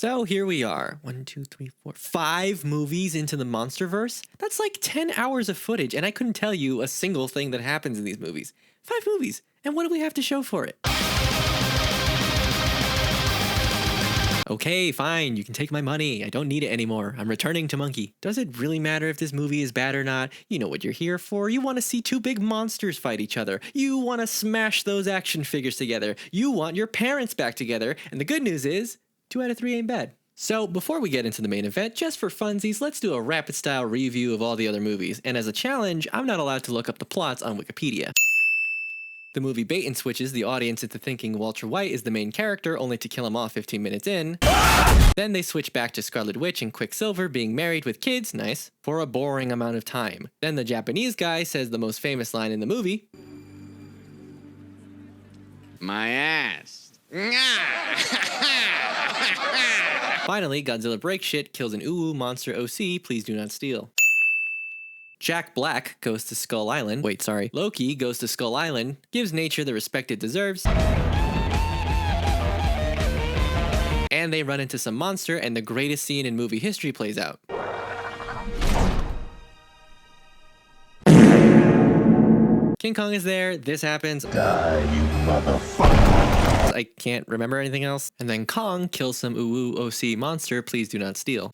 So here we are, 1, 2, 3, 4, 5 movies into the Monsterverse. That's like 10 hours of footage, and I couldn't tell you a single thing that happens in these movies. 5 movies, and what do we have to show for it? Okay, fine, you can take my money. I don't need it anymore. I'm returning to Monkey. Does it really matter if this movie is bad or not? You know what you're here for. You want to see 2 big monsters fight each other. You want to smash those action figures together. You want your parents back together. And the good news is, 2 out of 3 ain't bad. So before we get into the main event, just for funsies, let's do a rapid style review of all the other movies. And as a challenge, I'm not allowed to look up the plots on Wikipedia. The movie bait and switches the audience into thinking Walter White is the main character, only to kill him off 15 minutes in. Then they switch back to Scarlet Witch and Quicksilver being married with kids, nice, for a boring amount of time. Then the Japanese guy says the most famous line in the movie. My ass. Finally, Godzilla breaks shit, kills an monster OC, please do not steal. Jack Black goes to Skull Island. Loki goes to Skull Island, gives nature the respect it deserves. And they run into some monster, and the greatest scene in movie history plays out. King Kong is there, this happens. Die, you motherfucker. I can't remember anything else. And then Kong kills some OC monster, please do not steal.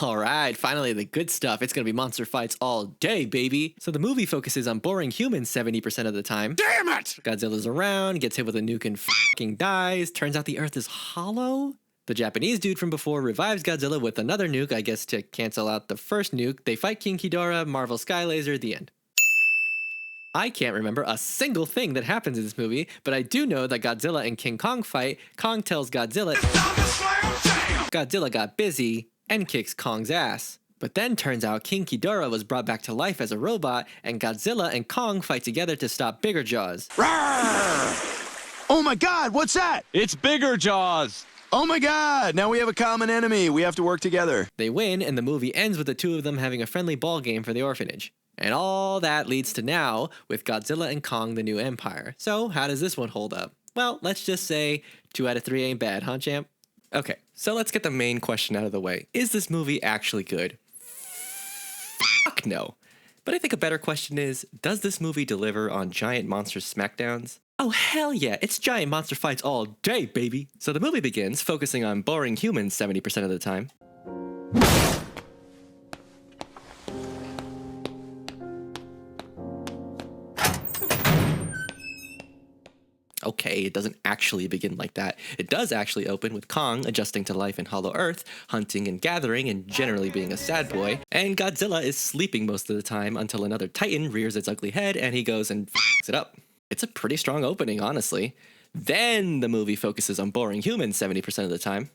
Alright, finally the good stuff. It's gonna be monster fights all day, baby. So the movie focuses on boring humans 70% of the time. Damn it! Godzilla's around, gets hit with a nuke and fucking dies. Turns out the Earth is hollow. The Japanese dude from before revives Godzilla with another nuke, I guess to cancel out the first nuke. They fight King Ghidorah, Marvel Sky Laser, the end. I can't remember a single thing that happens in this movie, but I do know that Godzilla and King Kong fight. Kong tells Godzilla, Godzilla got busy, and kicks Kong's ass. But then turns out King Ghidorah was brought back to life as a robot, and Godzilla and Kong fight together to stop Bigger Jaws. Rawr! Oh my god, what's that? It's Bigger Jaws! Oh my god, now we have a common enemy. We have to work together. They win, and the movie ends with the 2 of them having a friendly ball game for the orphanage. And all that leads to now, with Godzilla and Kong the New Empire. So how does this one hold up? Well, let's just say 2 out of 3 ain't bad, huh, champ? Okay, so let's get the main question out of the way. Is this movie actually good? Fuck no. But I think a better question is, does this movie deliver on giant monster smackdowns? Oh hell yeah, it's giant monster fights all day, baby! So the movie begins focusing on boring humans 70% of the time. Okay, it doesn't actually begin like that. It does actually open with Kong adjusting to life in Hollow Earth, hunting and gathering, and generally being a sad boy. And Godzilla is sleeping most of the time until another Titan rears its ugly head and he goes and f***s it up. It's a pretty strong opening, honestly. Then the movie focuses on boring humans 70% of the time.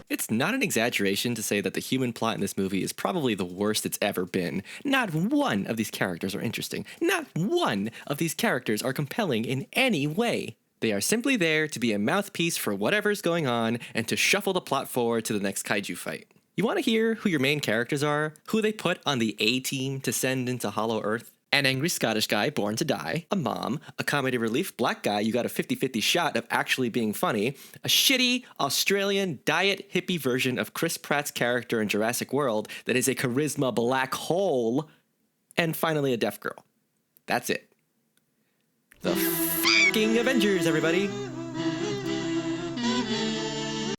It's not an exaggeration to say that the human plot in this movie is probably the worst it's ever been. Not one of these characters are interesting. Not one of these characters are compelling in any way. They are simply there to be a mouthpiece for whatever's going on and to shuffle the plot forward to the next kaiju fight. You want to hear who your main characters are? Who they put on the A-team to send into Hollow Earth? An angry Scottish guy born to die, a mom, a comedy relief black guy you got a 50-50 shot of actually being funny, a shitty Australian diet hippie version of Chris Pratt's character in Jurassic World that is a charisma black hole, and finally a deaf girl. That's it. The fucking Avengers, everybody!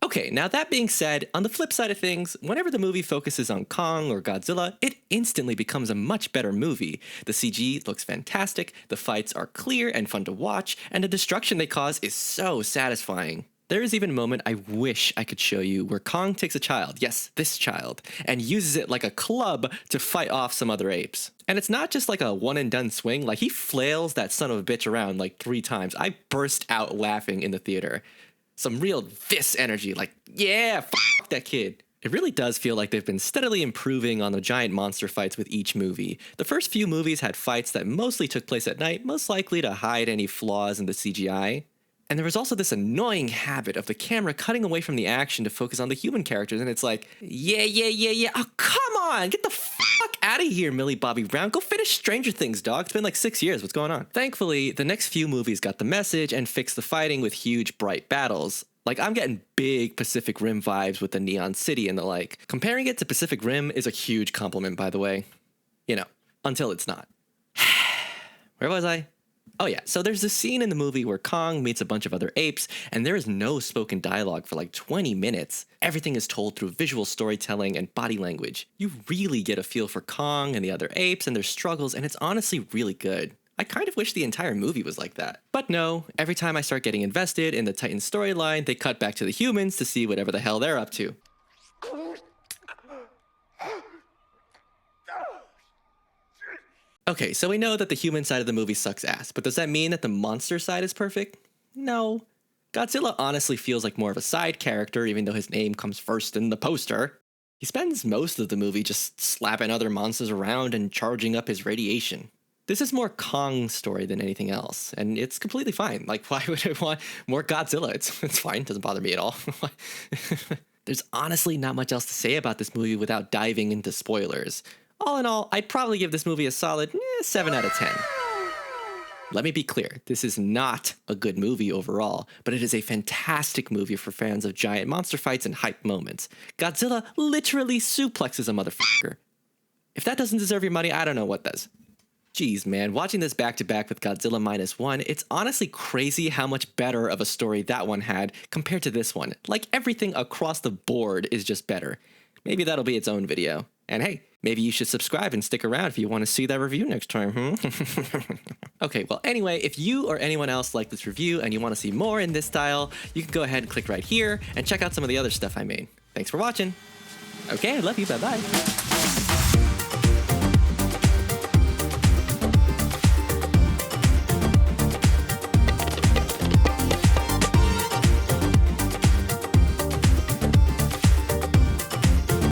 Okay, now that being said, on the flip side of things, whenever the movie focuses on Kong or Godzilla, it instantly becomes a much better movie. The CG looks fantastic, the fights are clear and fun to watch, and the destruction they cause is so satisfying. There is even a moment I wish I could show you where Kong takes a child, yes, this child, and uses it like a club to fight off some other apes. And it's not just like a one and done swing, like he flails that son of a bitch around like 3 times. I burst out laughing in the theater. Some real this energy, like, yeah, fuck that kid. It really does feel like they've been steadily improving on the giant monster fights with each movie. The first few movies had fights that mostly took place at night, most likely to hide any flaws in the CGI. And there was also this annoying habit of the camera cutting away from the action to focus on the human characters, and it's like, yeah, oh come on, get the fuck out of here, Millie Bobby Brown, go finish Stranger Things, dog, it's been like 6 years, what's going on? Thankfully, the next few movies got the message and fixed the fighting with huge, bright battles. Like, I'm getting big Pacific Rim vibes with the Neon City and the like. Comparing it to Pacific Rim is a huge compliment, by the way. You know, until it's not. Where was I? Oh yeah, so there's this scene in the movie where Kong meets a bunch of other apes, and there is no spoken dialogue for like 20 minutes. Everything is told through visual storytelling and body language. You really get a feel for Kong and the other apes and their struggles, and it's honestly really good. I kind of wish the entire movie was like that. But no, every time I start getting invested in the Titan storyline, they cut back to the humans to see whatever the hell they're up to. Okay, so we know that the human side of the movie sucks ass, but does that mean that the monster side is perfect? No. Godzilla honestly feels like more of a side character, even though his name comes first in the poster. He spends most of the movie just slapping other monsters around and charging up his radiation. This is more Kong's story than anything else, and it's completely fine. Like, why would I want more Godzilla? It's fine, doesn't bother me at all. There's honestly not much else to say about this movie without diving into spoilers. All in all, I'd probably give this movie a solid 7 out of 10. Let me be clear, this is not a good movie overall, but it is a fantastic movie for fans of giant monster fights and hype moments. Godzilla literally suplexes a motherfucker. If that doesn't deserve your money, I don't know what does. Jeez, man, watching this back-to-back with Godzilla -1, it's honestly crazy how much better of a story that one had compared to this one. Like, everything across the board is just better. Maybe that'll be its own video. And hey, maybe you should subscribe and stick around if you want to see that review next time, Okay, well, anyway, if you or anyone else liked this review and you want to see more in this style, you can go ahead and click right here and check out some of the other stuff I made. Thanks for watching. Okay, I love you, bye-bye.